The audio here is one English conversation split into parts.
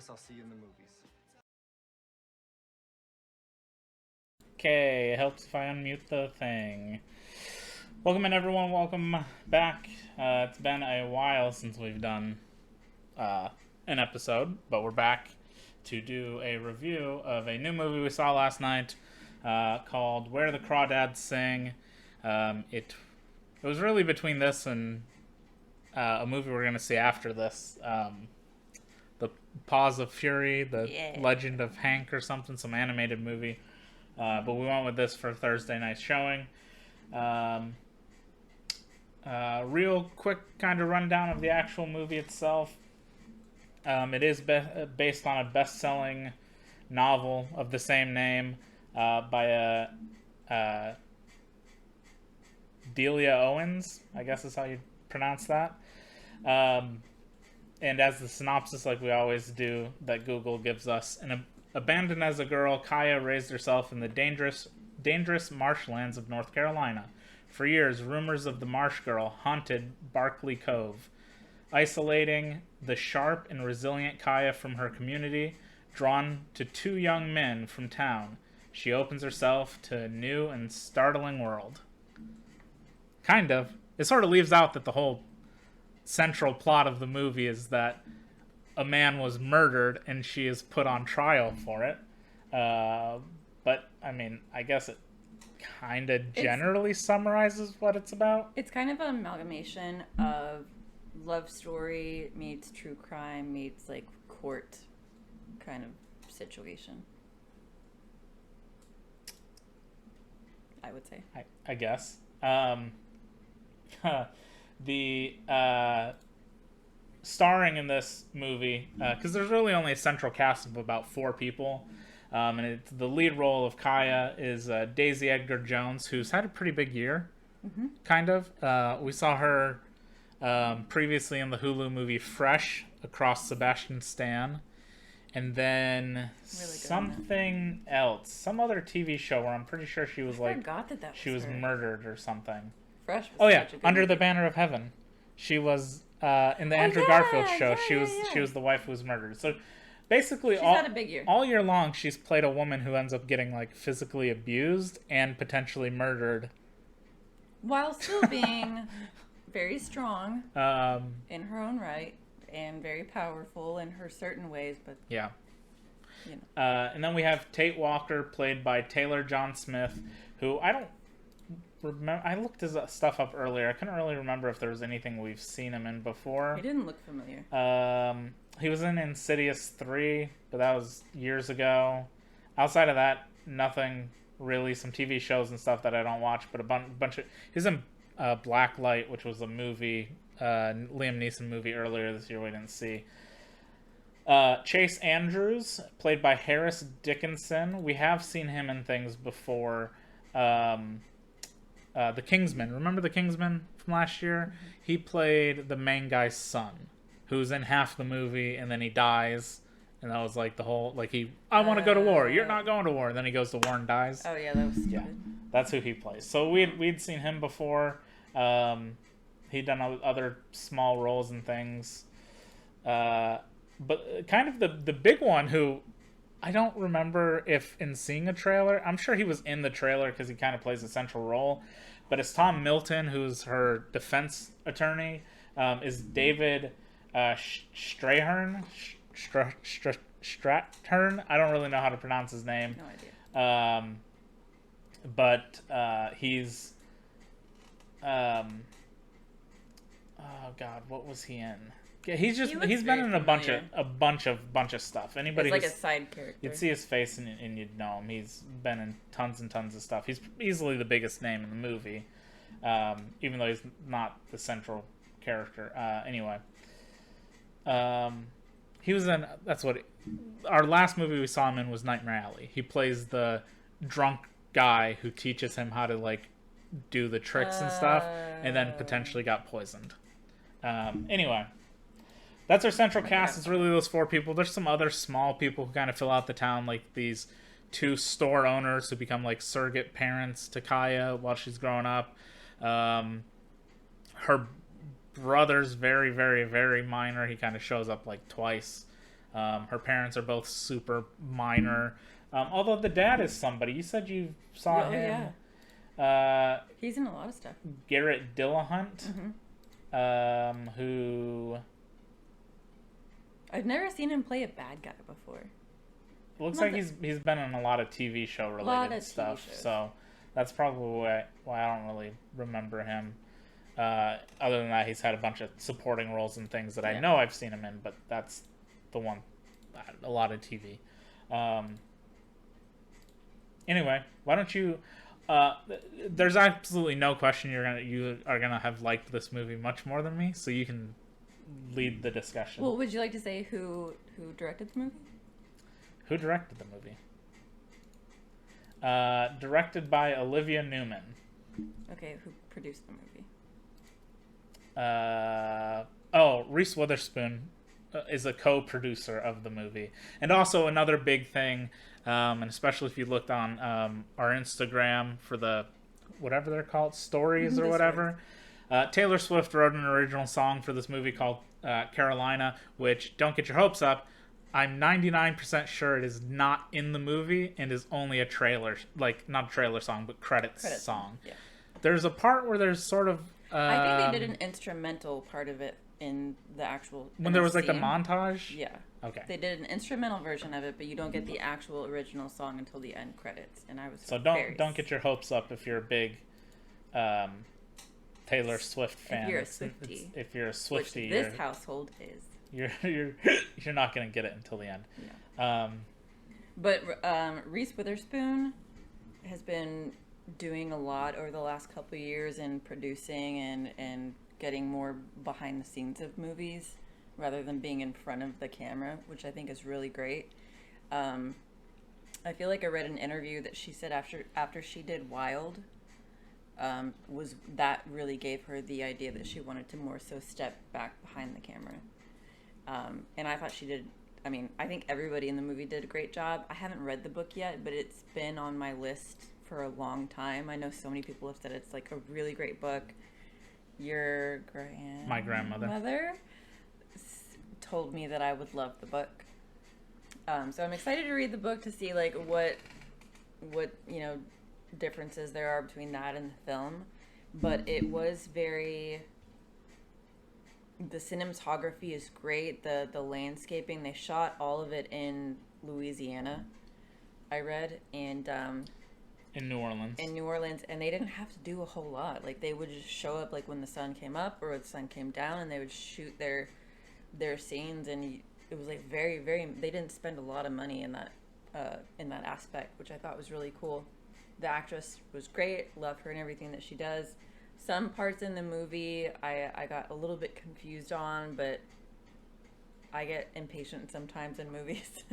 guess I'll see you in the movies. Okay, it helps if I unmute the thing. Welcome in, everyone. Welcome back. It's been a while since we've done an episode, but we're back to do a review of a new movie we saw last night called Where the Crawdads Sing. It was really between this and a movie we're going to see after this. The Paws of Fury, the Legend of Hank or something, some animated movie. But we went with this for Thursday night showing. Real quick kind of rundown of the actual movie itself. It is based on a best-selling novel of the same name by Delia Owens, I guess is how you pronounce that. And as the synopsis, like we always do, that Google gives us, abandoned as a girl, Kaya raised herself in the dangerous marshlands of North Carolina. For years, rumors of the Marsh Girl haunted Barkley Cove, isolating the sharp and resilient Kaya from her community. Drawn to two young men from town, she opens herself to a new and startling world. Kind of. It sort of leaves out that the whole central plot of the movie is that a man was murdered and she is put on trial for it. But, I mean, I guess it kind of generally summarizes what it's about. It's kind of an amalgamation of love story meets true crime meets, like, court kind of situation. I would say. I guess. The starring in this movie, because there's really only a central cast of about 4 people, and the lead role of Kaya is Daisy Edgar Jones, who's had a pretty big year, kind of. We saw her previously in the Hulu movie Fresh, Across Sebastian Stan, and then something else, some other TV show where I'm pretty sure she was she was murdered or something. Fresh. Under the Banner of Heaven. She was in the Andrew Garfield show. She was the wife who was murdered. So basically, she's had a big year. All year long, she's played a woman who ends up getting like physically abused and potentially murdered, while still being very strong in her own right and very powerful in her certain ways. But yeah. You know. And then we have Tate Walker, played by Taylor John Smith, who I don't remember. I looked his stuff up earlier. I couldn't really remember if there was anything we've seen him in before. He didn't look familiar. He was in Insidious 3, but that was years ago. Outside of that, nothing really. Some TV shows and stuff that I don't watch, but a bunch of... He's in Black Light, which was a movie, Liam Neeson movie earlier this year we didn't see. Chase Andrews, played by Harris Dickinson. We have seen him in things before. The Kingsmen. Remember the Kingsmen from last year? Mm-hmm. He played the main guy's son, who's in half the movie, and then he dies. And that was like the whole, like I want to go to war. You're not going to war. And then he goes to war and dies. Oh yeah, that was stupid. Yeah, that's who he plays. So we'd seen him before. He'd done other small roles and things. But kind of the big one who I don't remember if in seeing a trailer, I'm sure he was in the trailer because he kind of plays a central role, but it's Tom Milton, who's her defense attorney, is David Strathern. Strathern. I don't really know how to pronounce his name. No idea. But he's oh God, what was he in? He's been in a bunch of stuff. Anybody like a side character. You'd see his face and you'd know him. He's been in tons and tons of stuff. He's easily the biggest name in the movie, even though he's not the central character. Anyway, he was in. That's what our last movie we saw him in was Nightmare Alley. He plays the drunk guy who teaches him how to like do the tricks and stuff, and then potentially got poisoned. Anyway. That's our central cast. It's really those 4 people. There's some other small people who kind of fill out the town, like these 2 store owners who become like surrogate parents to Kaya while she's growing up. Her brother's very, very, very minor. He kind of shows up like twice. Her parents are both super minor. Although the dad is somebody. You said you saw him. Yeah. He's in a lot of stuff. Garrett Dillahunt, who... I've never seen him play a bad guy before. It looks like he's been in a lot of TV show related stuff, so that's probably why I don't really remember him. Other than that, he's had a bunch of supporting roles and things that I know I've seen him in, but that's the one. A lot of TV. Anyway, why don't you? There's absolutely no question you are gonna have liked this movie much more than me, so you can lead the discussion. Well, would you like to say who directed the movie? Who directed the movie? Directed by Olivia Newman. Okay, who produced the movie? Reese Witherspoon is a co-producer of the movie. And also another big thing, and especially if you looked on our Instagram for the, whatever they're called, stories or whatever, Taylor Swift wrote an original song for this movie called Carolina, which, don't get your hopes up, I'm 99% sure it is not in the movie and is only a trailer, like, not a trailer song, but credits song. Yeah. There's a part where there's sort of... I think they did an instrumental part of it in the actual... When there was, like, the montage? Yeah. Okay. They did an instrumental version of it, but you don't get the actual original song until the end credits, and I was So don't get your hopes up if you're a big Taylor Swift fan. If you're a Swiftie. If you're a Swiftie... Which this household is. You're not going to get it until the end. Yeah. But Reese Witherspoon has been doing a lot over the last couple of years in producing and getting more behind the scenes of movies rather than being in front of the camera, which I think is really great. I feel like I read an interview that she said after she did Wild, was that really gave her the idea that she wanted to more so step back behind the camera. And I thought she did, I think everybody in the movie did a great job. I haven't read the book yet, but it's been on my list for a long time. I know so many people have said it's like a really great book. My grandmother told me that I would love the book. So I'm excited to read the book to see like what differences there are between that and the film. But it was the cinematography is great. The landscaping, they shot all of it in Louisiana, I read, and in New Orleans, and they didn't have to do a whole lot. Like they would just show up like when the sun came up or the sun came down, and they would shoot their scenes, and it was like very, very. They didn't spend a lot of money in that aspect, which I thought was really cool. The actress was great. Love her and everything that she does. Some parts in the movie I got a little bit confused on, but I get impatient sometimes in movies.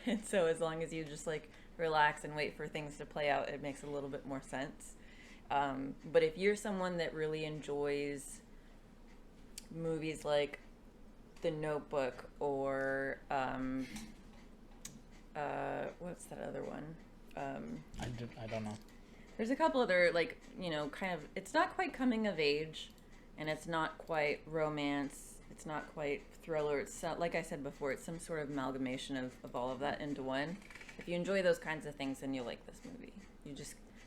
And so as long as you just like relax and wait for things to play out, it makes a little bit more sense. But if you're someone that really enjoys movies like The Notebook or what's that other one? I don't know. There's a couple other, like, kind of, it's not quite coming of age, and it's not quite romance, it's not quite thriller, it's not, like I said before, it's some sort of amalgamation of all of that into one. If you enjoy those kinds of things, then you'll like this movie.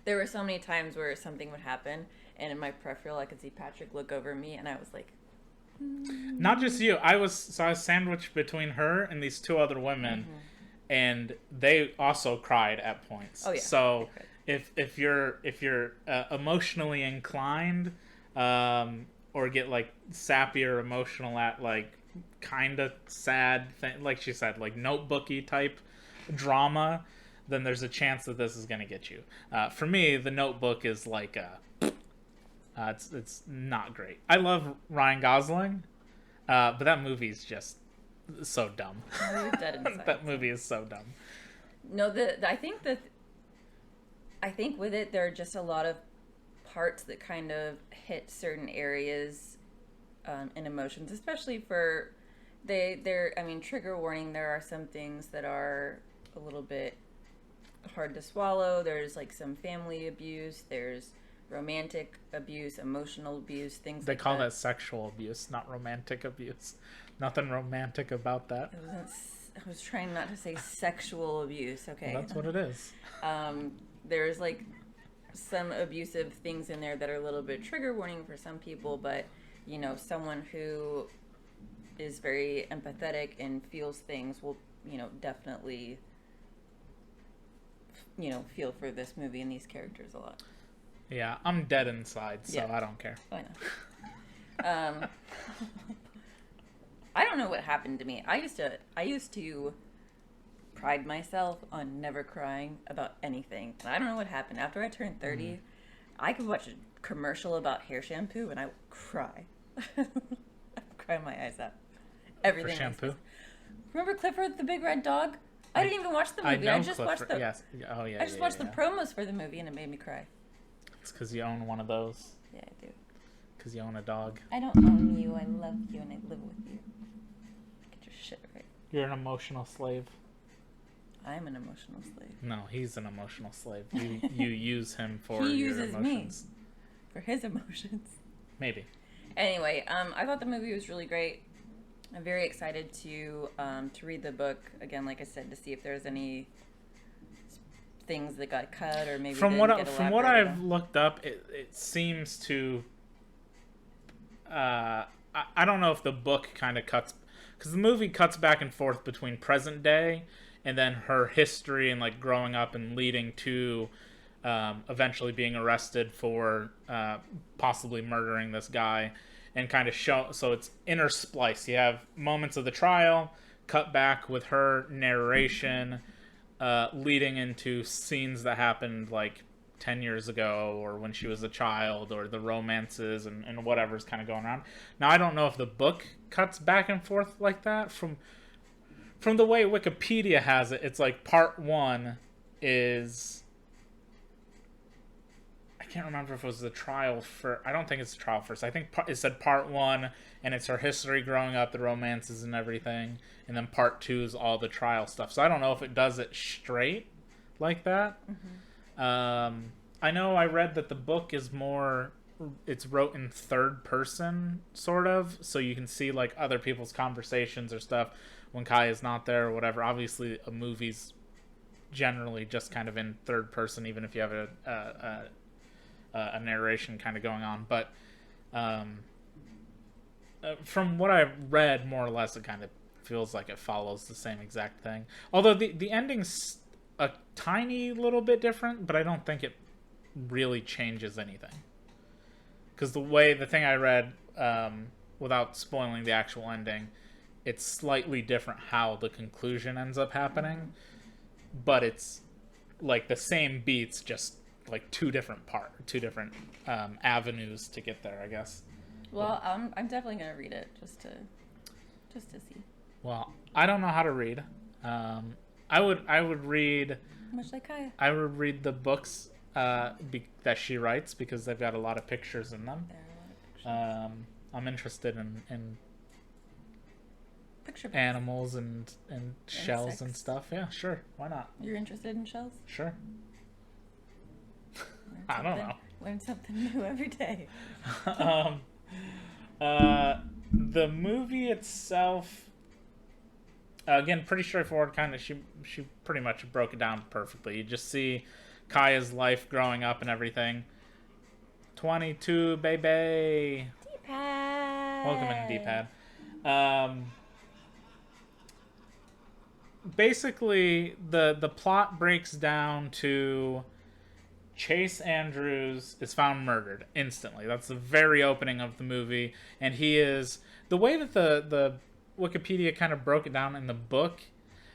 There were so many times where something would happen, and in my peripheral, I could see Patrick look over me, and I was like... Not just you, I was sandwiched between her and these two other women, and they also cried at points. Oh, yeah. So... If you're emotionally inclined, or get like sappy or emotional at like kind of sad thing, like she said, like notebooky type drama, then there's a chance that this is gonna get you. For me, The Notebook is like it's not great. I love Ryan Gosling, but that movie's just so dumb. That movie is so dumb. No, I think with it, there are just a lot of parts that kind of hit certain areas and emotions, especially for trigger warning, there are some things that are a little bit hard to swallow. There's like some family abuse, there's romantic abuse, emotional abuse, things they call that sexual abuse, not romantic abuse. Nothing romantic about that. I was trying not to say sexual abuse. Okay, Well, that's what it is. There's like some abusive things in there that are a little bit trigger warning for some people, but you know, someone who is very empathetic and feels things will, you know, definitely, you know, feel for this movie and these characters a lot. Yeah, I'm dead inside, so Yeah. I don't care. I know. I don't know what happened to me. I used to pride myself on never crying about anything. And I don't know what happened. After I turned 30, I could watch a commercial about hair shampoo and I would cry. I'd cry my eyes out. Everything. For shampoo? Remember Clifford the Big Red Dog? I didn't even watch the movie. I just watched the Yes. Oh, yeah. I just watched the promos for the movie and it made me cry. It's because you own one of those. Yeah, I do. Because you own a dog. I don't own you. I love you and I live with you. Get your shit right. You're an emotional slave. I'm an emotional slave. No, he's an emotional slave. You use him for He your uses emotions. me for his emotions. Maybe. Anyway, I thought the movie was really great. I'm very excited to read the book again. Like I said, to see if there's any things that got cut or maybe from didn't what get from what elaborated I've on. looked up, it seems to. I don't know if the book kind of cuts, because the movie cuts back and forth between present day and then her history and like growing up and leading to eventually being arrested for possibly murdering this guy, and kind of show. So it's interspliced. You have moments of the trial cut back with her narration, leading into scenes that happened like 10 years ago or when she was a child, or the romances and whatever's kind of going on. Now, I don't know if the book cuts back and forth like that. From the way Wikipedia has it, it's like part 1 is... I can't remember if it was the trial for... I don't think it's the trial first. I think it said part 1, and it's her history growing up, the romances and everything. And then part 2 is all the trial stuff. So I don't know if it does it straight like that. Mm-hmm. I know I read that the book is more... It's wrote in third person, sort of. So you can see, like, other people's conversations or stuff when Kai is not there or whatever. Obviously, a movie's generally just kind of in third person, even if you have a narration kind of going on. But from what I've read, more or less, it kind of feels like it follows the same exact thing. Although the ending's a tiny little bit different, but I don't think it really changes anything. Because the thing I read, without spoiling the actual ending, it's slightly different how the conclusion ends up happening. But it's like the same beats, just like two different avenues to get there, I guess. Well, I'm definitely gonna read it just to see. Well, I don't know how to read. I would read. Much like Kaya. I would read the books that she writes, because they've got a lot of pictures in them. There are a lot of pictures. I'm interested in Picture books. animals and shells and Insects. stuff. Yeah, sure. Why not? You're interested in shells? Sure. Learn I don't something- know. Learn something new every day. The movie itself, again, pretty straightforward. Kind of, she pretty much broke it down perfectly. You just see Kaya's life growing up and everything. 22, baby. D-pad. Welcome in, D-pad. Basically, the plot breaks down to Chase Andrews is found murdered instantly. That's the very opening of the movie, and he is... The way that the Wikipedia kind of broke it down in the book,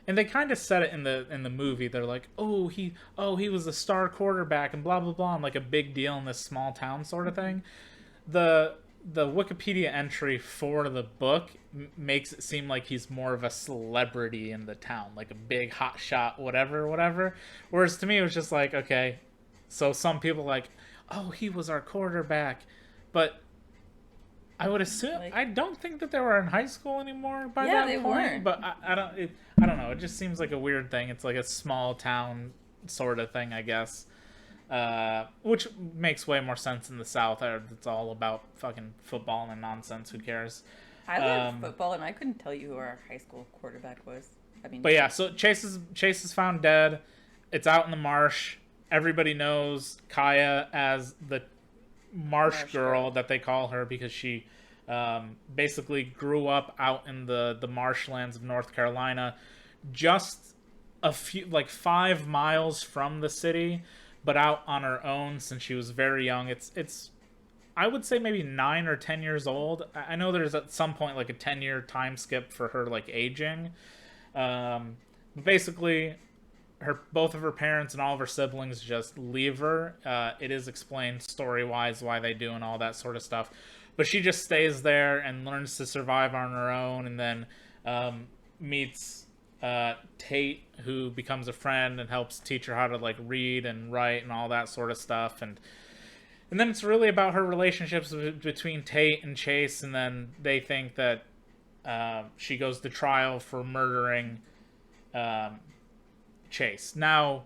and they kind of said it in the movie. They're like, he was a star quarterback and blah blah blah, and like a big deal in this small town sort of thing. The Wikipedia entry for the book makes it seem like he's more of a celebrity in the town, like a big hot shot, whatever. Whereas to me, it was just like, okay, so some people like, he was our quarterback, but I would assume, I don't think that they were in high school anymore by that they point. weren't. But I don't know. It just seems like a weird thing. It's like a small town sort of thing, I guess. Which makes way more sense in the South. It's all about fucking football and nonsense. Who cares? I loved football, and I couldn't tell you who our high school quarterback was. I mean, But yeah, so Chase is found dead. It's out in the marsh. Everybody knows Kaya as the marsh girl that they call her because she basically grew up out in the marshlands of North Carolina, just a few, like 5 miles from the city, but out on her own since she was very young. It's I would say maybe 9 or 10 years old. I know there's at some point like a 10-year time skip for her like aging. But basically, both of her parents and all of her siblings just leave her. It is explained story-wise why they do and all that sort of stuff. But she just stays there and learns to survive on her own, and then meets Tate, who becomes a friend and helps teach her how to like read and write and all that sort of stuff. And then it's really about her relationships between Tate and Chase, and then they think that she goes to trial for murdering Chase. Now,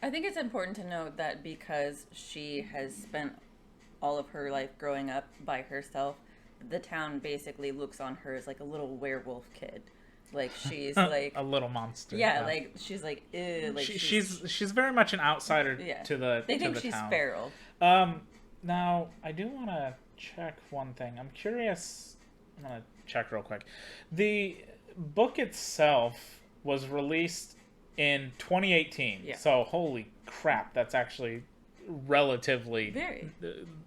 I think it's important to note that because she has spent all of her life growing up by herself, the town basically looks on her as like a little werewolf kid. Like she's like a little monster. Yeah, like she's like, ew, like she's very much an outsider to the They think to the she's town. feral. Now I do want to check one thing. I'm curious. I'm gonna check real quick. The book itself was released in 2018. Yeah. So holy crap, that's actually relatively Very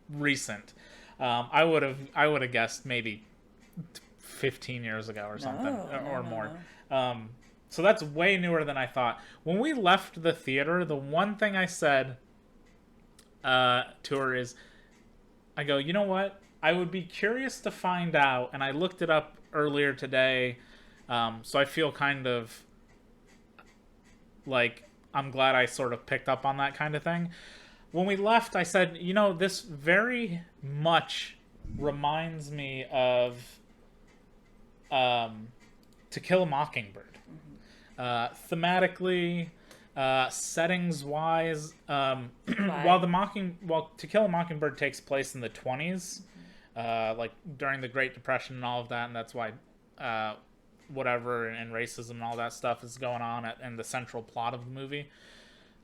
recent. I would have guessed maybe 15 years ago or something or more. No. So that's way newer than I thought. When we left the theater, the one thing I said to her is, I go, you know what? I would be curious to find out, and I looked it up earlier today, so I feel kind of like I'm glad I sort of picked up on that kind of thing. When we left, I said, you know, this very much reminds me of To Kill a Mockingbird. Thematically, settings-wise, while To Kill a Mockingbird takes place in the 20s, like during the Great Depression and all of that, and that's why whatever and racism and all that stuff is going on in the central plot of the movie.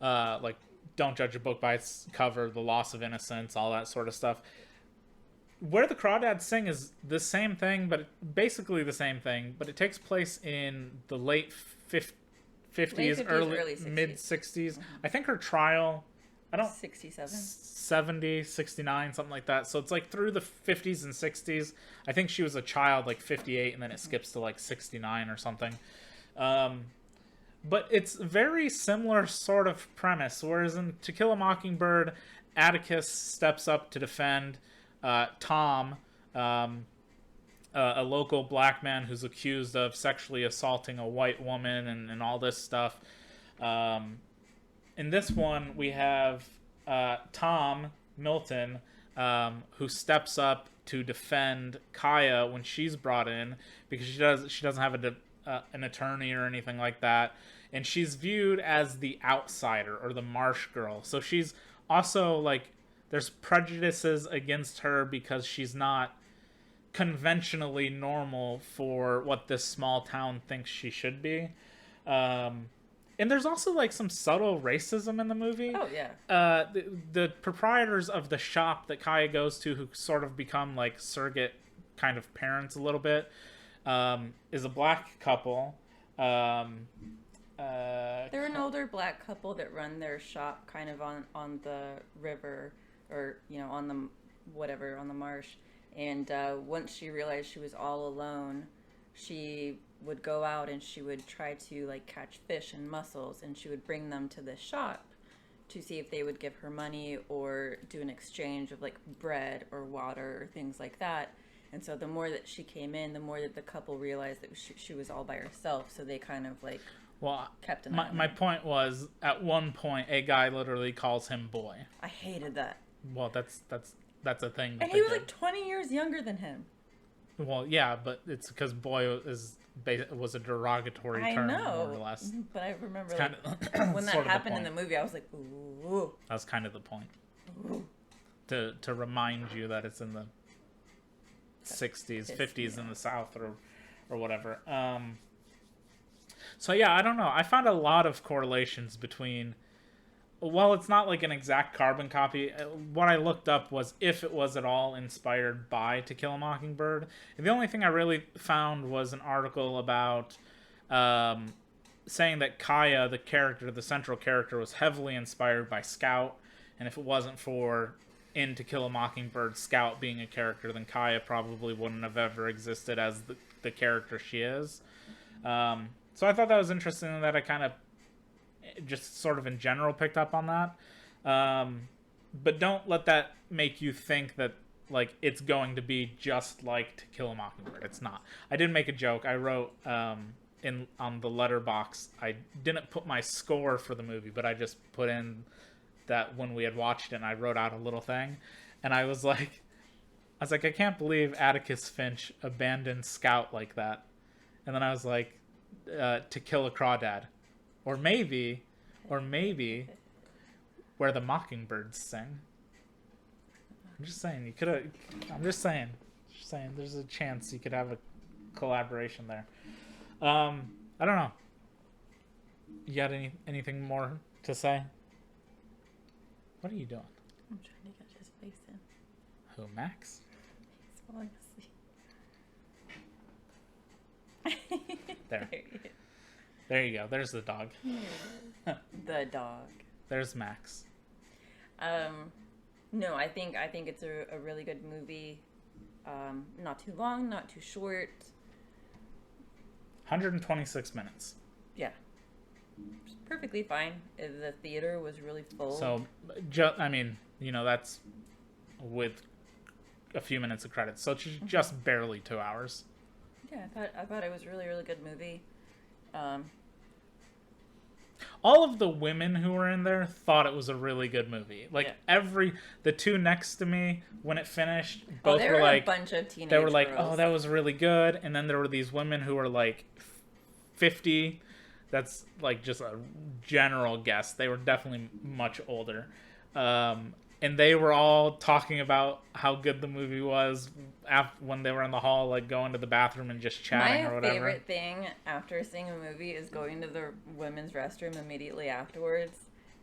Like, don't judge a book by its cover, the loss of innocence, all that sort of stuff. Where the Crawdads Sing is the same thing, but basically the same thing, but it takes place in the late 50s, early mid 60s. I think her trial, 67, 70, 69, something like that. So it's like through the 50s and 60s. I think she was a child, like 58, and then it skips to like 69 or something. But it's very similar sort of premise. Whereas in To Kill a Mockingbird, Atticus steps up to defend Tom, a local black man who's accused of sexually assaulting a white woman and all this stuff. In this one, we have Tom Milton, who steps up to defend Kaya when she's brought in because she doesn't have an attorney or anything like that, and she's viewed as the outsider or the marsh girl. So she's also like, there's prejudices against her because she's not conventionally normal for what this small town thinks she should be. And there's also like some subtle racism in the movie. Oh yeah. The proprietors of the shop that Kaya goes to, who sort of become like surrogate kind of parents a little bit, is a black couple. They're an older black couple that run their shop kind of on the river, or on the marsh. And once she realized she was all alone, she would go out and she would try to like catch fish and mussels, and she would bring them to the shop to see if they would give her money or do an exchange of like bread or water or things like that. And so the more that she came in, the more that the couple realized that she was all by herself. So they kind of like kept an eye on my her. point was, at one point a guy literally calls him boy. I hated that. Well, that's a thing. And he was like 20 years younger than him. Well, yeah, but it's because boy was a derogatory term, more or less. But I remember when that sort of the happened in point. the movie, I was like, ooh. That was kind of the point. Ooh. To remind you that it's in the 60s, 50s in the South or whatever. So yeah, I don't know. I found a lot of correlations between. Well, it's not like an exact carbon copy. What I looked up was if it was at all inspired by To Kill a Mockingbird. And the only thing I really found was an article about saying that Kaya, the character, the central character, was heavily inspired by Scout. And if it wasn't for in To Kill a Mockingbird, Scout being a character, then Kaya probably wouldn't have ever existed as the character she is. So I thought that was interesting that I kind of just sort of in general picked up on that. But don't let that make you think that like it's going to be just like To Kill a Mockingbird. It's not. I did make a joke. I wrote in on the letterbox. I didn't put my score for the movie, but I just put in that when we had watched it, and I wrote out a little thing, and I was like, I can't believe Atticus Finch abandoned Scout like that. And then I was like, To Kill a Crawdad. Or maybe Where the Mockingbirds Sing. I'm just saying, you could have. I'm just saying, there's a chance you could have a collaboration there. I don't know. You got anything more to say? What are you doing? I'm trying to get his face in. Who, Max? He's falling asleep. There. There you go. There's the dog. The dog. There's Max. No, I think it's a really good movie. Not too long, not too short. 126 minutes. Yeah. Perfectly fine. The theater was really full. So, I mean, that's with a few minutes of credits. So it's just barely 2 hours. Yeah, I thought it was a really, really good movie. All of the women who were in there thought it was a really good movie. Like the two next to me when it finished, both were like a bunch of teenage they were like, girls. "Oh, that was really good." And then there were these women who were like 50. That's like just a general guess. They were definitely much older. And they were all talking about how good the movie was when they were in the hall, like going to the bathroom and just chatting or whatever. My favorite thing after seeing a movie is going to the women's restroom immediately afterwards,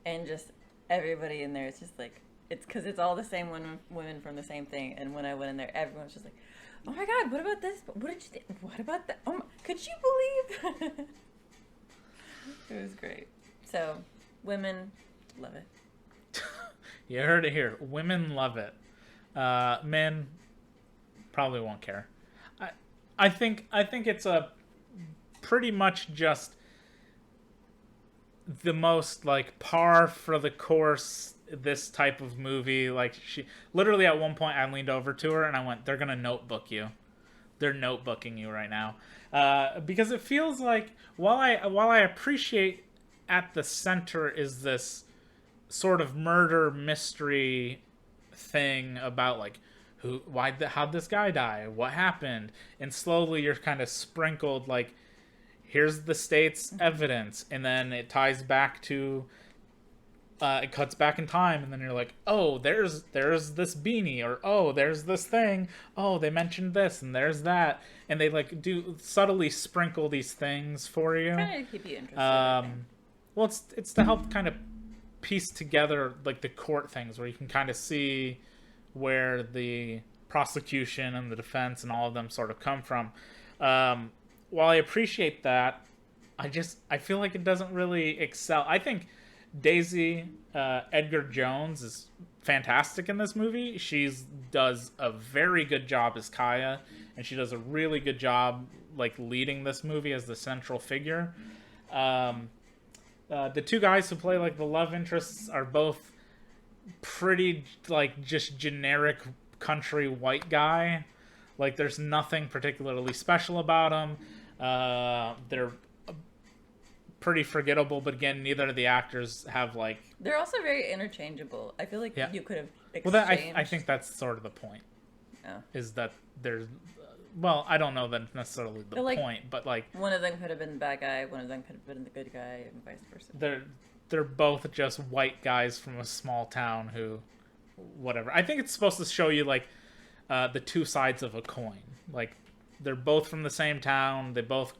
and just everybody in there is just like, it's because it's all the same women from the same thing. And when I went in there, everyone's just like, "Oh my God, what about this? What did you think? What about that? Oh, could you believe?" It was great. So, women love it. You heard it here. Women love it. Men probably won't care. I think it's a pretty much just the most like par for the course this type of movie. Like she literally at one point I leaned over to her and I went, "They're gonna notebook you. They're notebooking you right now," because it feels like while I appreciate at the center is this sort of murder mystery thing about like how'd this guy die, what happened, and slowly you're kind of sprinkled like here's the state's evidence, and then it ties back to it cuts back in time, and then you're like, oh, there's this beanie, or oh, there's this thing, oh, they mentioned this, and there's that, and they like do subtly sprinkle these things for you, trying to keep you interested. Well, it's to help kind of piece together like the court things where you can kind of see where the prosecution and the defense and all of them sort of come from. While I appreciate that, I feel like it doesn't really excel. I think Daisy Edgar Jones is fantastic in this movie. She does a very good job as Kaya, and she does a really good job like leading this movie as the central figure. The two guys who play like the love interests are both pretty like just generic country white guy. Like there's nothing particularly special about them. They're pretty forgettable, but again, neither of the actors have like. They're also very interchangeable. I feel like you could have exchanged. Well, I think that's sort of the point. Oh. Is that there's. Well, I don't know that necessarily the point, but like one of them could have been the bad guy, one of them could have been the good guy, and vice versa. They're both just white guys from a small town who, whatever. I think it's supposed to show you like the two sides of a coin. Like they're both from the same town. They both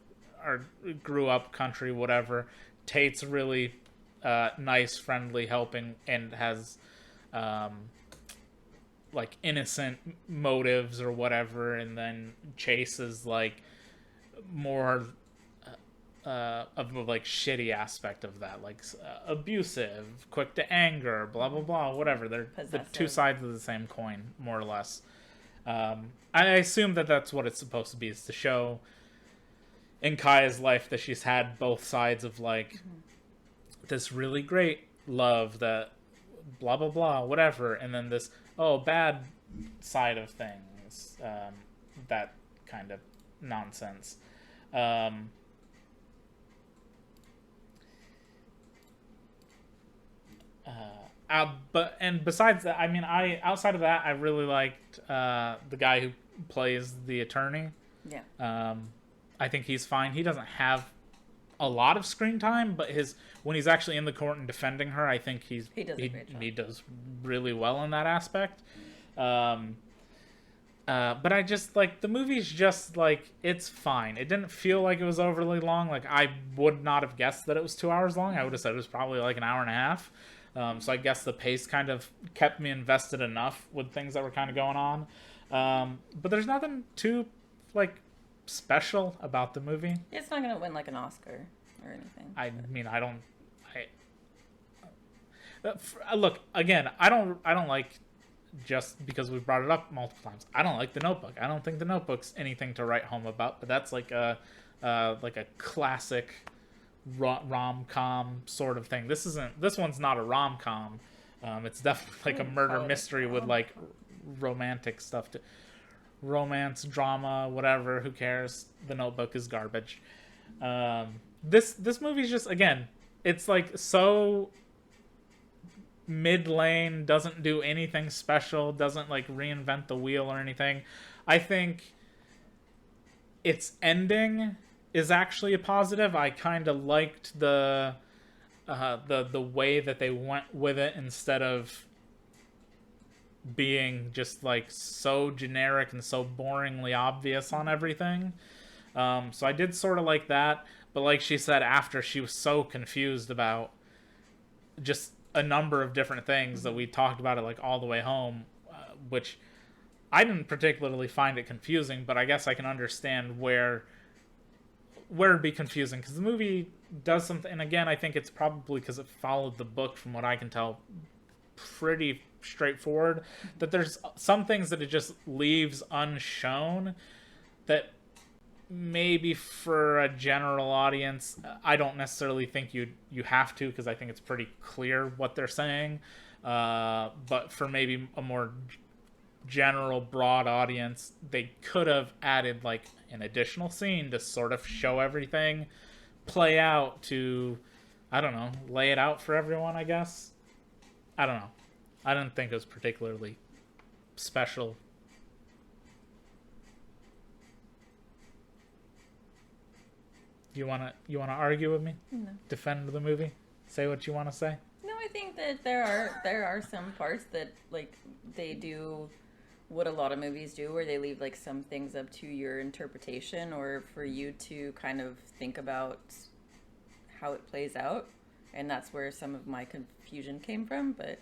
or grew up country, whatever. Tate's really nice, friendly, helping, and has like innocent motives or whatever, and then Chase is like more of the like shitty aspect of that, like abusive, quick to anger, blah blah blah, whatever. They're the two sides of the same coin, more or less. I assume that that's what it's supposed to be, is to show in Kaya's life that she's had both sides of like this really great love that blah blah blah, whatever, and then this bad side of things, that kind of nonsense. But besides that, I mean, outside of that, I really liked the guy who plays the attorney. Yeah. I think he's fine. He doesn't have a lot of screen time, but when he's actually in the court and defending her, I think he does a great job. He does really well in that aspect. But I just like the movie's just like, it's fine. It didn't feel like it was overly long. Like, I would not have guessed that it was 2 hours long. I would have said it was probably like an hour and a half. So I guess the pace kind of kept me invested enough with things that were kind of going on. But there's nothing too like special about the movie. It's not gonna win like an Oscar or anything. I mean, look, again, I don't like, just because we brought it up multiple times, I don't like The Notebook. I don't think The Notebook's anything to write home about, but that's like a classic rom-com sort of thing. This one's not a rom-com. It's definitely like a murder mystery with like romantic stuff to romance, drama, whatever, who cares? The Notebook is garbage. This movie's just, again, it's like so mid-lane, doesn't do anything special, doesn't like reinvent the wheel or anything. I think its ending is actually a positive. I kind of liked the way that they went with it, instead of being just like so generic and so boringly obvious on everything. So I did sort of like that, but like she said, after, she was so confused about just a number of different things that we talked about it like all the way home, which I didn't particularly find it confusing, but I guess I can understand where it'd be confusing, because the movie does something, and again, I think it's probably because it followed the book, from what I can tell, pretty straightforward, that there's some things that it just leaves unshown that maybe for a general audience, I don't necessarily think you have to, because I think it's pretty clear what they're saying, but for maybe a more general broad audience, they could have added like an additional scene to sort of show everything play out, to, I don't know, lay it out for everyone, I guess. I don't know. I didn't think it was particularly special. You wanna argue with me? No. Defend the movie? Say what you want to say? No, I think that there are some parts that like they do what a lot of movies do, where they leave like some things up to your interpretation, or for you to kind of think about how it plays out, and that's where some of my confusion came from. But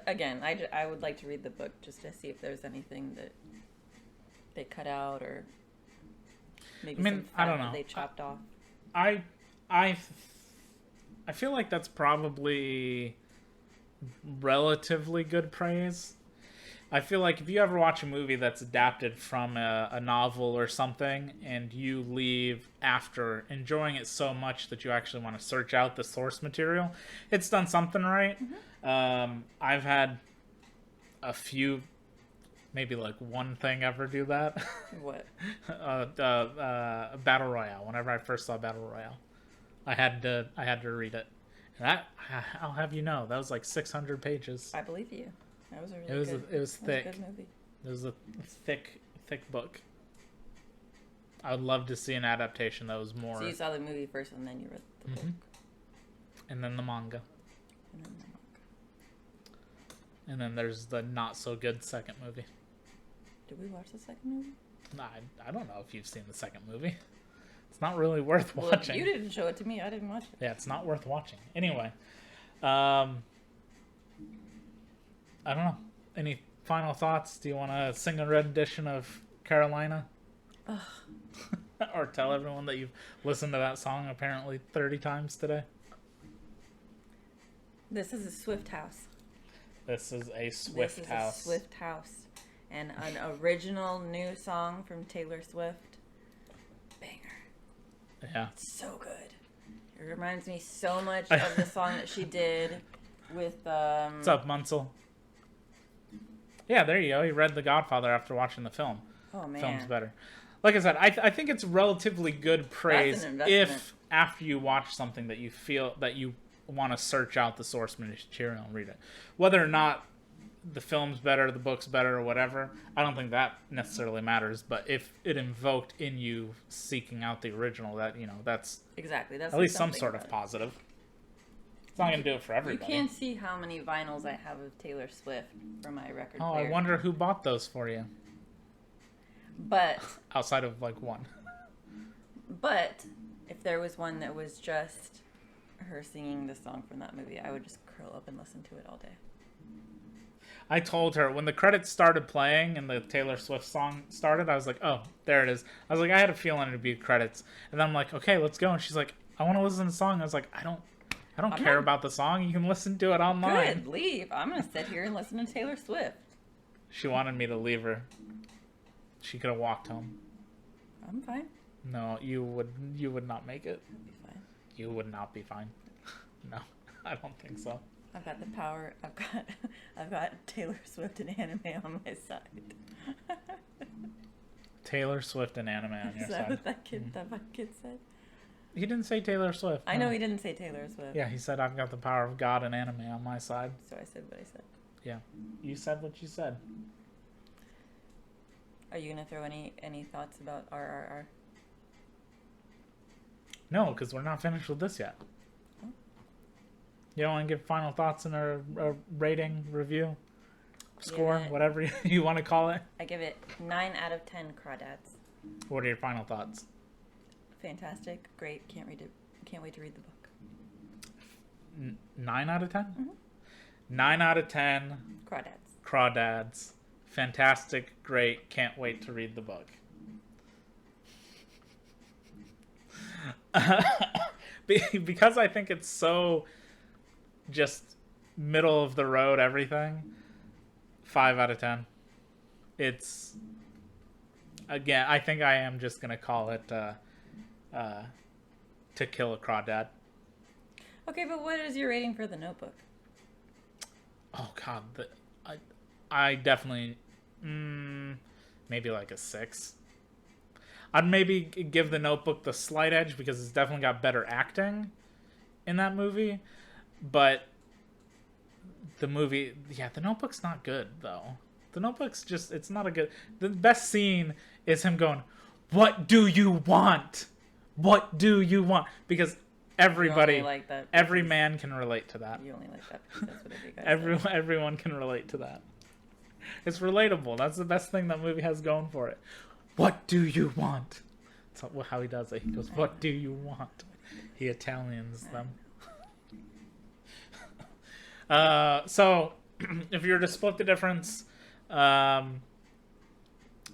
again, I would like to read the book just to see if there's anything that they cut out, or maybe some fat I don't know, that they chopped off. I feel like that's probably relatively good praise. I feel like if you ever watch a movie that's adapted from a novel or something, and you leave after enjoying it so much that you actually want to search out the source material, it's done something right. Mm-hmm. I've had a few, maybe like one thing ever do that. What? Battle Royale. Whenever I first saw Battle Royale, I had to read it. And that, I'll have you know, that was like 600 pages. I believe you. That was a really it was thick. That was a good movie. It was a thick book. I would love to see an adaptation that was more. So you saw the movie first, and then you read the book. And then the manga. And then there's the not so good second movie. Did we watch the second movie? I don't know if you've seen the second movie. It's not really worth Well, watching. you didn't show it to me. I didn't watch it. Yeah, it's not worth watching. Anyway, I don't know. Any final thoughts? Do you want to sing a rendition of Carolina? Or tell everyone that you've listened to that song apparently 30 times today? This is a Swift house. This is a Swift house. A Swift house. And an original new song from Taylor Swift. Banger. Yeah. It's so good. It reminds me so much of the song that she did with... What's up, Munsell? Yeah, there you go. He read The Godfather after watching the film. Oh, man. Film's better. Like I said, I think it's relatively good praise if after you watch something that you feel that you want to search out the source material and read it. Whether or not the film's better, the book's better, or whatever, I don't think that necessarily matters. But if it invoked in you seeking out the original, that's exactly that's at least some sort of positive. It's not going to do it for everybody. You can't see how many vinyls I have of Taylor Swift for my record player. player. I wonder who bought those for you. But outside of like one. But if there was one that was just her singing the song from that movie, I would just curl up and listen to it all day. I told her when the credits started playing and the Taylor Swift song started, I was like, oh, there it is. I was like, I had a feeling it'd be credits. And then I'm like, okay, let's go. And she's like, I want to listen to the song. I was like, I don't care about the song. You can listen to it online. Good, leave. I'm going to sit here and listen to Taylor Swift. She wanted me to leave her. She could have walked home. I'm fine. No, you would not make it. I'd be fine. You would not be fine. No, I don't think so. I've got the power. I've got Taylor Swift and anime on my side. Taylor Swift and anime on your side. Is that what that kid said? He didn't say Taylor Swift. I know he didn't say Taylor Swift. Yeah, he said I've got the power of God and anime on my side. So I said what I said. Yeah, you said what you said. Are you gonna throw any thoughts about RRR? No, because we're not finished with this yet. Oh. You don't want to give final thoughts in a rating, review, score, whatever you want to call it? I give it 9 out of 10 Crawdads. What are your final thoughts? Fantastic, great, can't wait to read the book. 9 out of 10? Mm-hmm. 9 out of 10. Crawdads. Fantastic, great, can't wait to read the book. Because I think it's so just middle of the road everything, 5 out of 10. It's, again, I think I am just going to call it To Kill a Crawdad. Okay, but what is your rating for The Notebook? Oh, God. I definitely, maybe like a 6. I'd maybe give The Notebook the slight edge because it's definitely got better acting in that movie. But the movie, The Notebook's not good, though. The Notebook's just, it's not a good... The best scene is him going, "What do you want? What do you want?" Because everybody, like that every man can relate to that. You only like that because that's what every guy says. Everyone can relate to that. It's relatable. That's the best thing that movie has going for it. What do you want? That's how he does it. He goes, "What do you want?" He Italians them. So, if you were to split the difference,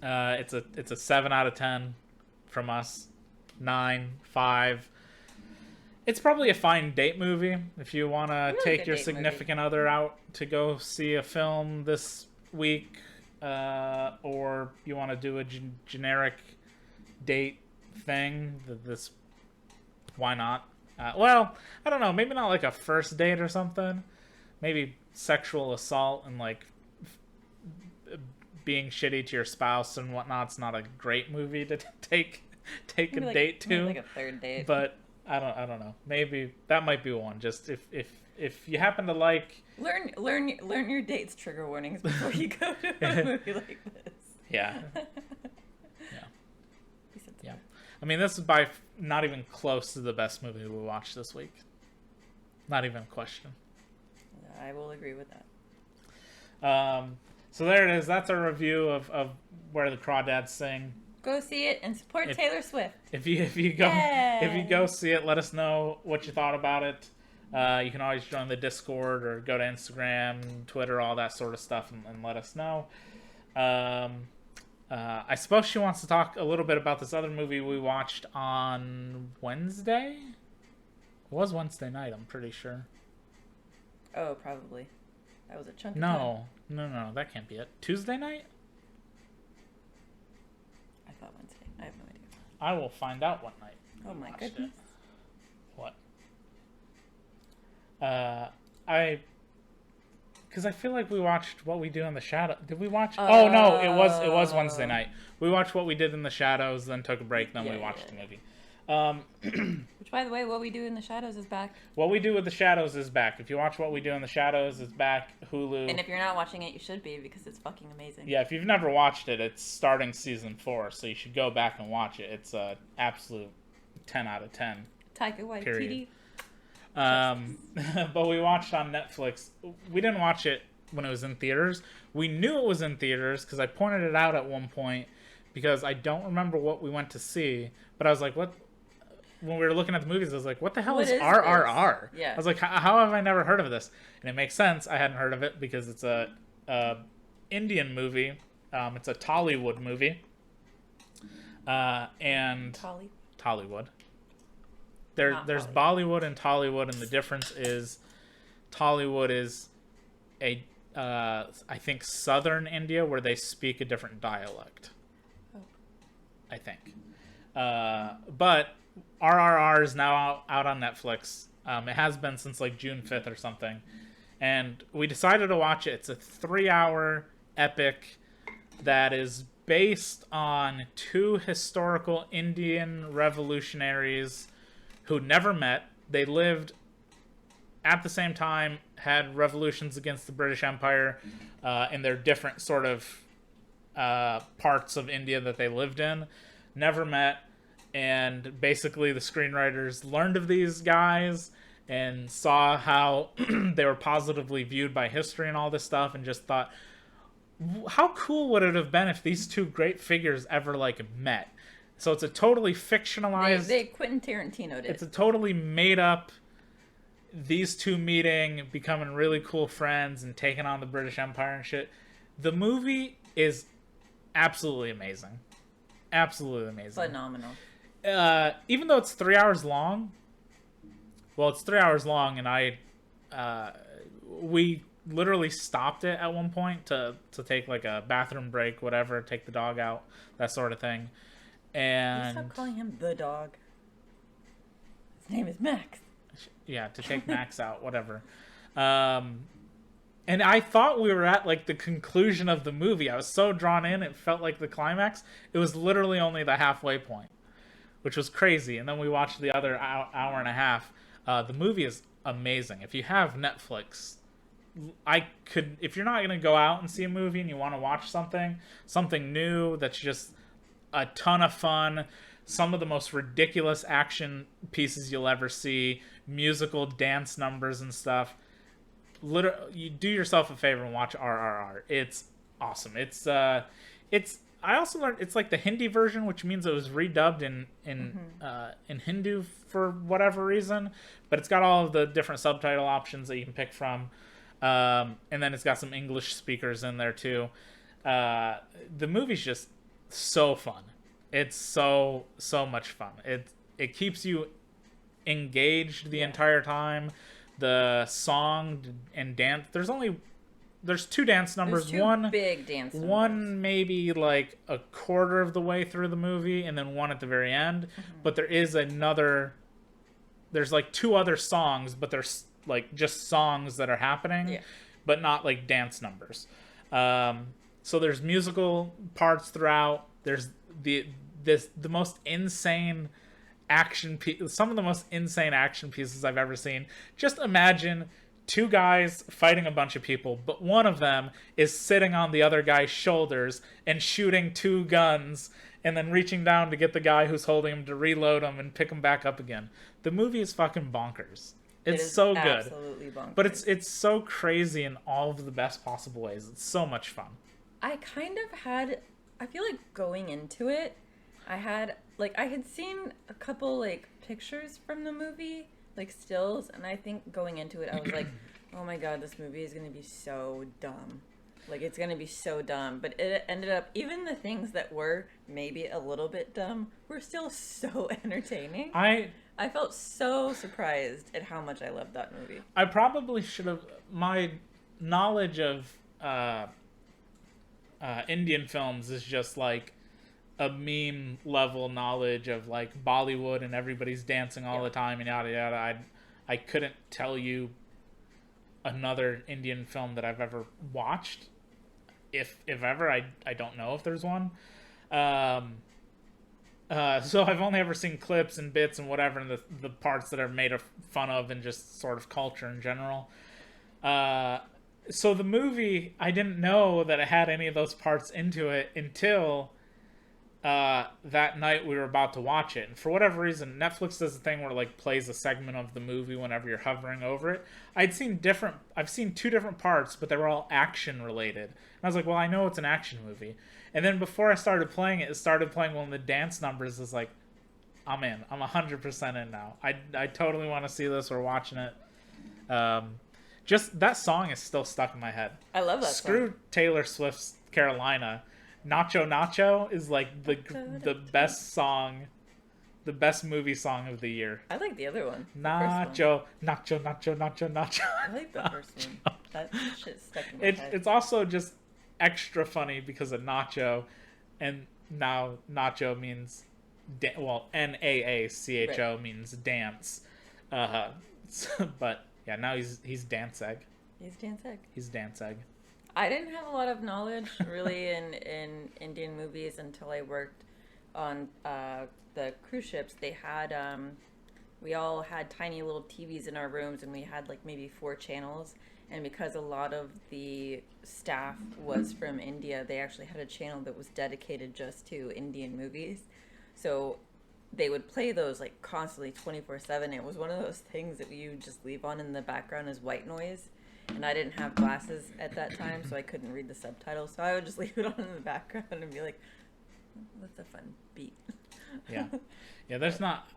it's a 7 out of 10 from us. 9, 5. It's probably a fine date movie if you want to take your significant other out to go see a film this week, or you want to do a generic date thing. Why not? Well, I don't know. Maybe not like a first date or something. Maybe sexual assault and like being shitty to your spouse and whatnot's not a great movie to take a date to. Like a third date. But I don't know. Maybe that might be one. Just if you happen to like learn your date's trigger warnings before you go to a movie like this. Yeah. Yeah. I mean, this is by not even close to the best movie we watched this week. Not even a question. I will agree with that. So there it is. That's our review of Where the Crawdads Sing. Go see it and support Taylor Swift. If you go see it, let us know what you thought about it. You can always join the Discord or go to Instagram, Twitter, all that sort of stuff, and let us know. I suppose she wants to talk a little bit about this other movie we watched on Wednesday. It was Wednesday night, I'm pretty sure. Oh, probably. That was a chunk of time. No, that can't be it. Tuesday night? I thought Wednesday. I have no idea. I will find out what night. Oh my goodness. What? Because I feel like we watched What We Do in the Shadows. Did we watch? Oh no, it was Wednesday night. We watched What We Did in the Shadows, then took a break, then we watched the movie. Which, by the way, What We Do in the Shadows is back. What We Do with the Shadows is back. If you watch What We Do in the Shadows, it's back. Hulu. And if you're not watching it, you should be, because it's fucking amazing. Yeah, if you've never watched it, it's starting season 4, so you should go back and watch it. It's a absolute 10 out of 10. Taika Waititi. But we watched on Netflix. We didn't watch it when it was in theaters. We knew it was in theaters because I pointed it out at one point because I don't remember what we went to see. But I was like, what? When we were looking at the movies, I was like, what the hell is RRR? Yeah. I was like, how have I never heard of this? And it makes sense. I hadn't heard of it because it's a Indian movie. It's a Tollywood movie. And Tollywood. There's Bollywood and Tollywood, and the difference is Tollywood is a I think southern India where they speak a different dialect. Oh. I think. But RRR is now out on Netflix. It has been since like June 5th or something. And we decided to watch it. It's a 3-hour epic that is based on 2 historical Indian revolutionaries who never met. They lived at the same time, had revolutions against the British Empire in their different sort of parts of India that they lived in. Never met. And basically the screenwriters learned of these guys and saw how they were positively viewed by history and all this stuff, and just thought, how cool would it have been if these 2 great figures ever like met? So it's a totally fictionalized. They Quentin Tarantino'd it. It's a totally made up. These 2 meeting, becoming really cool friends, and taking on the British Empire and shit. The movie is absolutely amazing. Absolutely amazing. Phenomenal. Even though it's 3 hours long. Well, it's 3 hours long, and we literally stopped it at one point to take like a bathroom break, whatever, take the dog out, that sort of thing. And stop calling him the dog. His name is Max. Yeah, to take Max out, whatever. And I thought we were at like the conclusion of the movie. I was so drawn in, it felt like the climax. It was literally only the halfway point, which was crazy. And then we watched the other hour and a half. The movie is amazing. If you have Netflix, if you're not going to go out and see a movie and you want to watch something new that's just a ton of fun, some of the most ridiculous action pieces you'll ever see, musical dance numbers and stuff, you do yourself a favor and watch RRR. It's awesome. I also learned it's like the Hindi version, which means it was redubbed in Hindu for whatever reason, but it's got all of the different subtitle options that you can pick from, and then it's got some English speakers in there too. The movie's just so fun. It's so much fun. It keeps you engaged the entire time. The song and dance. There's 2 dance numbers. There's 2 big dance numbers. One maybe like a quarter of the way through the movie, and then one at the very end. But there is there's like 2 other songs, but there's like just songs that are happening, but not like dance numbers. So there's musical parts throughout. There's the most insane some of the most insane action pieces I've ever seen. Just imagine 2 guys fighting a bunch of people, but one of them is sitting on the other guy's shoulders and shooting 2 guns and then reaching down to get the guy who's holding him to reload him and pick him back up again. The movie is fucking bonkers. It's so good. Absolutely bonkers. But it's so crazy in all of the best possible ways. It's so much fun. I feel like going into it, I had seen a couple like pictures from the movie, like stills, and I think going into it I was like, oh my god, this movie is gonna be so dumb. Like, it's gonna be so dumb. But it ended up, even the things that were maybe a little bit dumb were still so entertaining. I felt so surprised at how much I loved that movie. I probably should have, my knowledge of Indian films is just like a meme level knowledge of like Bollywood and everybody's dancing all the time and yada yada. I couldn't tell you another Indian film that I've ever watched. If ever, I don't know if there's one. So I've only ever seen clips and bits and whatever, and the parts that are made fun of and just sort of culture in general. So the movie, I didn't know that it had any of those parts into it until that night we were about to watch it. And for whatever reason, Netflix does a thing where it like plays a segment of the movie whenever you're hovering over it. I've seen 2 different parts, but they were all action related. And I was like, well, I know it's an action movie. And then before I started playing it started playing one of the dance numbers. Is like, I'm in. I'm 100% in now. I totally want to see this. We're watching it. Just that song is still stuck in my head. I love that song. Screw Taylor Swift's Carolina. Nacho Nacho is like the best song, the best movie song of the year. I like the other one. Nacho, Nacho, Nacho, Nacho, Nacho. I like the first one. That shit stuck in my head. It's also just extra funny because of Nacho, and now Nacho means, Naacho Right. means dance. But yeah, now he's Dance Egg. He's Dance Egg. He's Dance Egg. I didn't have a lot of knowledge really in Indian movies until I worked on the cruise ships. They had we all had tiny little TVs in our rooms, and we had like maybe 4 channels. And because a lot of the staff was from India, they actually had a channel that was dedicated just to Indian movies. So they would play those like constantly 24/7. It was one of those things that you just leave on in the background as white noise. And I didn't have glasses at that time, so I couldn't read the subtitles. So I would just leave it on in the background and be like, "That's a fun beat." Yeah, there's not.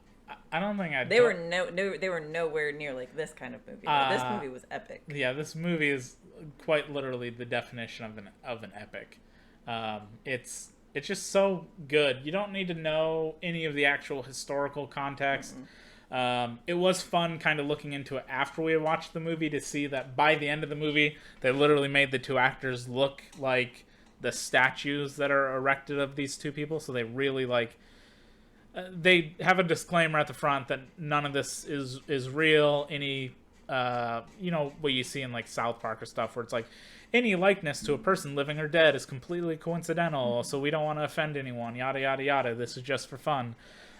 I don't think They were nowhere near like this kind of movie. This movie was epic. Yeah, this movie is quite literally the definition of an epic. It's just so good. You don't need to know any of the actual historical context. Mm-hmm. It was fun kind of looking into it after we had watched the movie to see that by the end of the movie, they literally made the 2 actors look like the statues that are erected of these 2 people. So they really like, they have a disclaimer at the front that none of this is real. Any, what you see in like South Park or stuff where it's like, any likeness to a person living or dead is completely coincidental. So we don't want to offend anyone, yada, yada, yada. This is just for fun.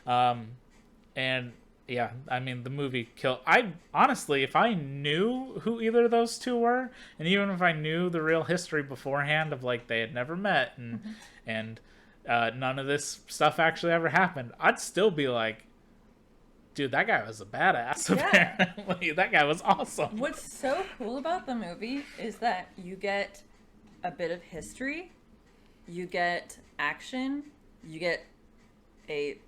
And yeah, I mean, the movie killed. I honestly, if I knew who either of those 2 were, and even if I knew the real history beforehand of like they had never met and none of this stuff actually ever happened, I'd still be like, dude, that guy was a badass. Yeah. Apparently, that guy was awesome. What's so cool about the movie is that you get a bit of history, you get action, you get a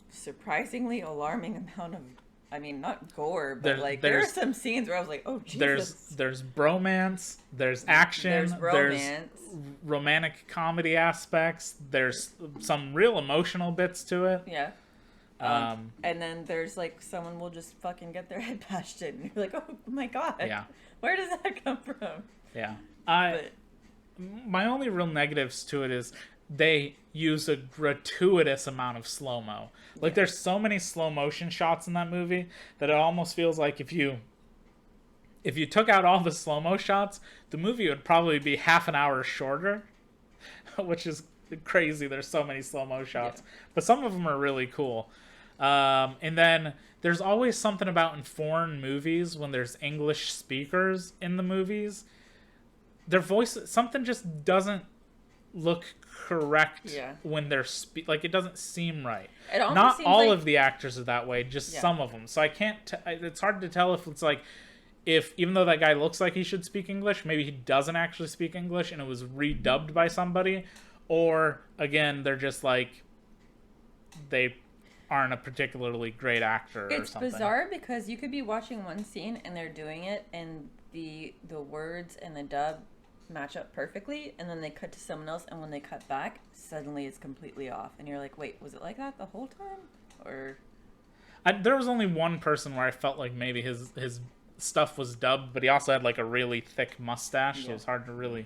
surprisingly alarming amount of, I mean, not gore, but there are some scenes where I was like, oh Jesus. There's bromance, there's action, there's romantic comedy aspects, there's some real emotional bits to it. Yeah. And then there's like someone will just fucking get their head bashed in, and you're like, oh my god. Yeah. Where does that come from? Yeah. My only real negatives to it is they use a gratuitous amount of slow-mo. Like, there's so many slow motion shots in that movie that it almost feels like if you took out all the slow-mo shots, the movie would probably be half an hour shorter, which is crazy. There's so many slow-mo shots. Yeah. But some of them are really cool. And then there's always something about in foreign movies when there's English speakers in the movies, their voice, something just doesn't look correct when they're like, it doesn't seem right. Not all of the actors are that way, just some of them. So I can't it's hard to tell if it's like, if even though that guy looks like he should speak English, maybe he doesn't actually speak English and it was redubbed by somebody, or again they're just like they aren't a particularly great actor or It's something. bizarre because you could be watching one scene and they're doing it, and the words and the dub match up perfectly, and then they cut to someone else, and when they cut back, suddenly it's completely off, and you're like, wait, was it like that the whole time? Or There was only one person where I felt like maybe his stuff was dubbed, but he also had like a really thick mustache, so it was hard to really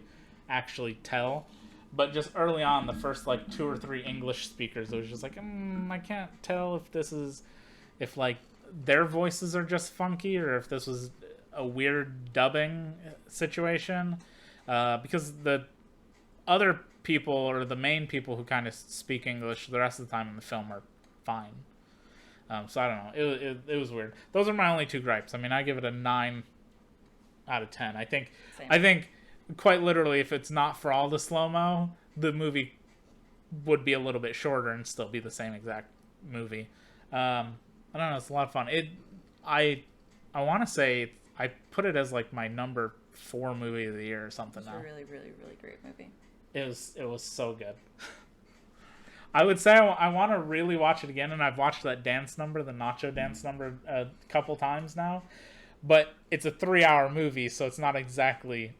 actually tell. But just early on, the first like 2 or 3 English speakers, it was just like, I can't tell if like their voices are just funky or if this was a weird dubbing situation. Because the other people or the main people who kind of speak English the rest of the time in the film are fine. So I don't know. It was weird. Those are my only 2 gripes. I mean, I give it a 9 out of 10. I think quite literally, if it's not for all the slow-mo, the movie would be a little bit shorter and still be the same exact movie. I don't know. It's a lot of fun. I want to say I put it as like my number 4 movie of the year or something. It's a really, really, really great movie. It was so good. I would say I want to really watch it again, and I've watched that dance number, the Nacho dance number, a couple times now. But it's a 3-hour movie, so it's not exactly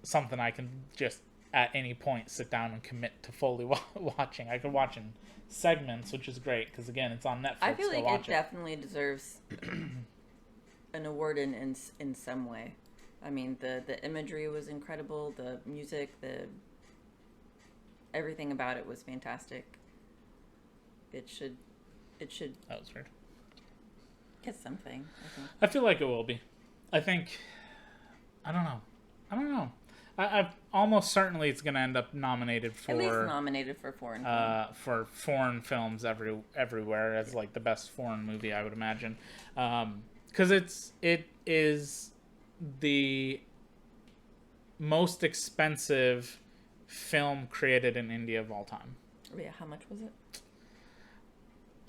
something I can just at any point sit down and commit to fully watching. I could watch in segments, which is great because again, it's on Netflix. I feel like it definitely deserves an award in some way. I mean, the imagery was incredible, the music, everything about it was fantastic. It should That was weird. get something, I think. I feel like it will be. I think. I don't know. I'm almost certainly it's going to end up nominated for at least nominated for foreign film. For foreign films everywhere as like the best foreign movie, I would imagine, because it is the most expensive film created in India of all time. Oh, yeah, how much was it?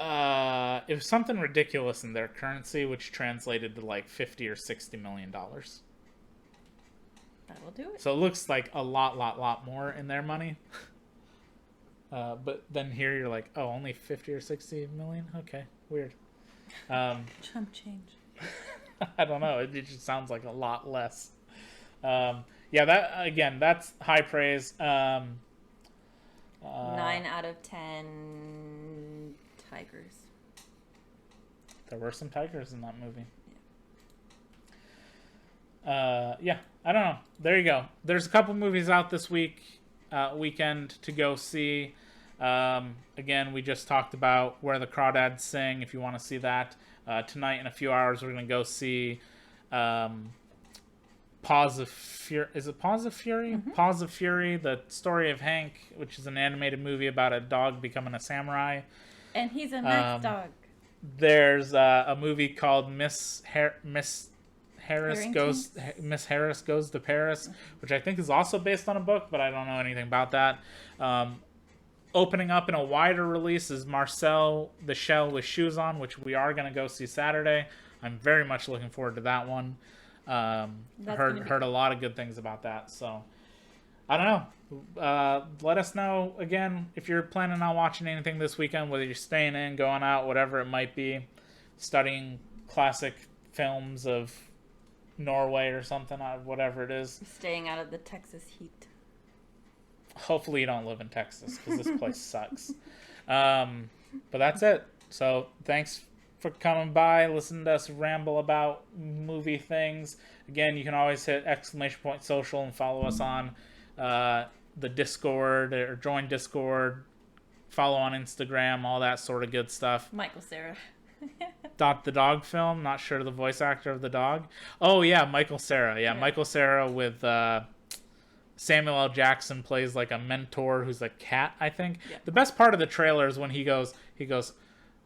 It was something ridiculous in their currency, which translated to like $50 or $60 million. That'll do it. So it looks like a lot more in their money. But then here you're like, oh, only 50 or 60 million? Okay, weird. Chump change. I don't know. It just sounds like a lot less. Yeah, that's high praise. 9 out of 10 tigers. There were some tigers in that movie. Yeah, I don't know. There you go. There's a couple movies out this weekend to go see. Again, we just talked about Where the Crawdads Sing. If you want to see that, tonight in a few hours, we're going to go see Paws of Fury. Is it Paws of Fury? Mm-hmm. Paws of Fury, the story of Hank, which is an animated movie about a dog becoming a samurai. And he's a nice dog. There's a movie called Miss Harris Goes to Paris, which I think is also based on a book, but I don't know anything about that. Opening up in a wider release is Marcel the Shell with Shoes On, which we are going to go see Saturday. I'm very much looking forward to that one. Heard a lot of good things about that, so I don't know. Let us know again if you're planning on watching anything this weekend, whether you're staying in, going out, whatever it might be, studying classic films of Norway or something, whatever it is. Staying out of the Texas heat. Hopefully you don't live in Texas, because this place sucks. But that's it. So thanks for coming by, listening to us ramble about movie things. Again, you can always hit !social and follow us on the Discord, or join Discord, follow on Instagram, all that sort of good stuff. Michael Cera. The dog film, not sure the voice actor of the dog. Oh yeah, Michael Cera. Yeah, Michael Cera with Samuel L. Jackson plays like a mentor who's a cat, I think. Yeah. The best part of the trailer is when he goes,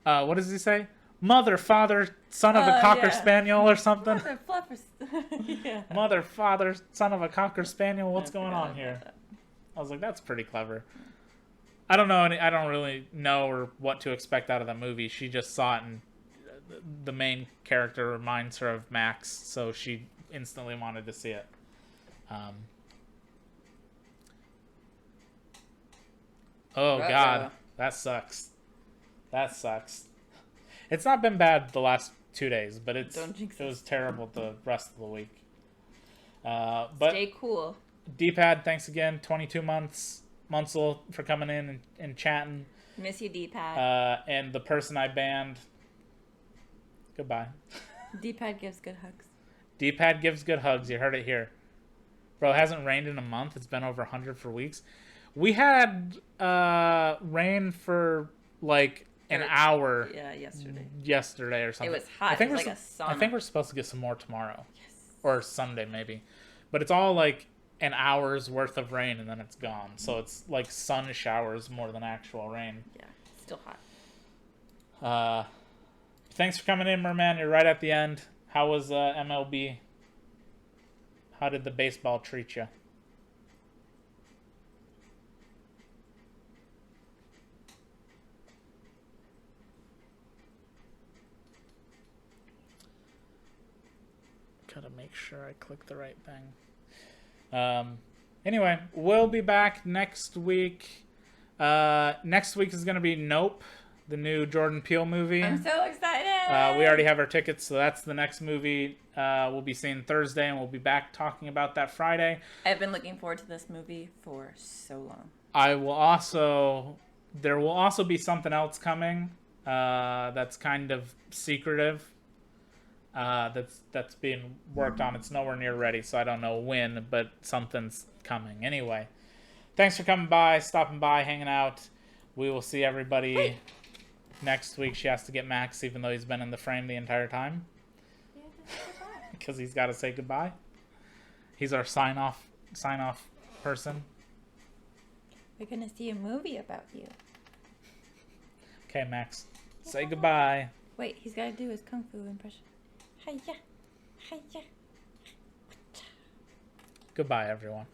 what does he say? Mother, father, son of a cocker spaniel or something. Yeah. Mother, father, son of a cocker spaniel. What's going on here? I was like, that's pretty clever. I don't know. I don't really know or what to expect out of the movie. She just saw it, and the main character reminds her of Max, so she instantly wanted to see it. Oh, God. That sucks. That sucks. It's not been bad the last 2 days, but it was terrible the rest of the week. But stay cool. D-Pad, thanks again. 22 months. Munsell for coming in and chatting. Miss you, D-Pad. And the person I banned, goodbye. D-Pad gives good hugs. D-Pad gives good hugs. You heard it here. Bro, it hasn't rained in a month. It's been over 100 for weeks. We had rain for like an hour. Yeah, yesterday. Yesterday or something. It was hot. It was like a sauna. I think we're supposed to get some more tomorrow. Yes. Or Sunday maybe. But it's all like an hour's worth of rain and then it's gone. So it's like sun showers more than actual rain. Yeah, still hot. Thanks for coming in, Merman. You're right at the end. How was MLB? How did the baseball treat you? Gotta make sure I click the right thing. Anyway, we'll be back next week. Next week is going to be Nope, the new Jordan Peele movie. I'm so excited. We already have our tickets, so that's the next movie we'll be seeing Thursday, and we'll be back talking about that Friday. I've been looking forward to this movie for so long. There will also be something else coming that's kind of secretive. That's being worked on. It's nowhere near ready, so I don't know when, but something's coming. Anyway, thanks for coming by, stopping by, hanging out. We will see everybody next week. She has to get Max, even though he's been in the frame the entire time. Because he's got to say goodbye. He's our sign off person. We're gonna see a movie about you. Okay, Max, say goodbye. Wait, he's got to do his kung fu impression. Hiya, hiya. Goodbye, everyone.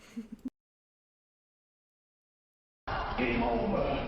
Game over.